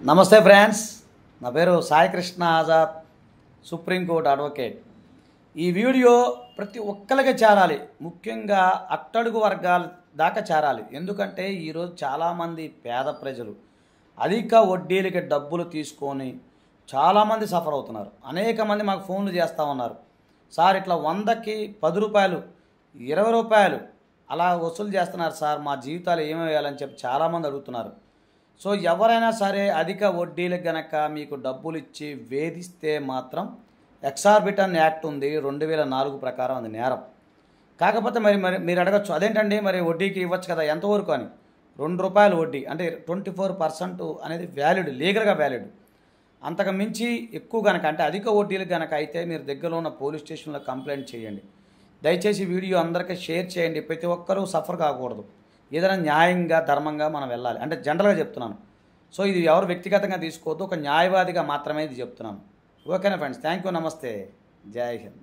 నమస్తే ఫ్రెండ్స్, నా పేరు సాయి కృష్ణ ఆజాద్, సుప్రీంకోర్టు అడ్వకేట్. ఈ వీడియో ప్రతి ఒక్కరికి చేరాలి, ముఖ్యంగా అట్టడుగు వర్గాల దాకా చేరాలి. ఎందుకంటే ఈరోజు చాలామంది పేద ప్రజలు అధిక వడ్డీలకి డబ్బులు తీసుకొని చాలామంది సఫర్ అవుతున్నారు. అనేక మంది మాకు ఫోన్లు చేస్తూ ఉన్నారు, సార్ ఇట్లా 100కి 10 రూపాయలు 20 రూపాయలు అలా వసూలు చేస్తున్నారు సార్, మా జీవితాలు ఏమేయాలని చెప్పి చాలామంది అడుగుతున్నారు. సో ఎవరైనా సరే అధిక వడ్డీలకు గనక మీకు డబ్బులు ఇచ్చి వేధిస్తే మాత్రం ఎక్సార్బిటన్ యాక్ట్ ఉంది, 2004 ప్రకారం అది నేరం. కాకపోతే మరి మరి మీరు అడగచ్చు, అదేంటండి మరి వడ్డీకి ఇవ్వచ్చు కదా, ఎంతవరకు అని. ₹2 వడ్డీ అంటే 24% అనేది వ్యాలిడ్, లీగల్గా వ్యాలిడ్. అంతకు మించి ఎక్కువ కనుక అంటే అధిక వడ్డీలకు కనుక అయితే మీరు దగ్గరలో ఉన్న పోలీస్ స్టేషన్లో కంప్లైంట్ చేయండి. దయచేసి వీడియో అందరికీ షేర్ చేయండి. ప్రతి ఒక్కరూ సఫర్ కాకూడదు, ఏదైనా న్యాయంగా ధర్మంగా మనం వెళ్ళాలి. అంటే జనరల్గా చెప్తున్నాను. సో ఇది ఎవరు వ్యక్తిగతంగా తీసుకోవద్దు, ఒక న్యాయవాదిగా మాత్రమే ఇది చెప్తున్నాను. ఓకేనా ఫ్రెండ్స్, థ్యాంక్ యూ, నమస్తే, జై హింద్.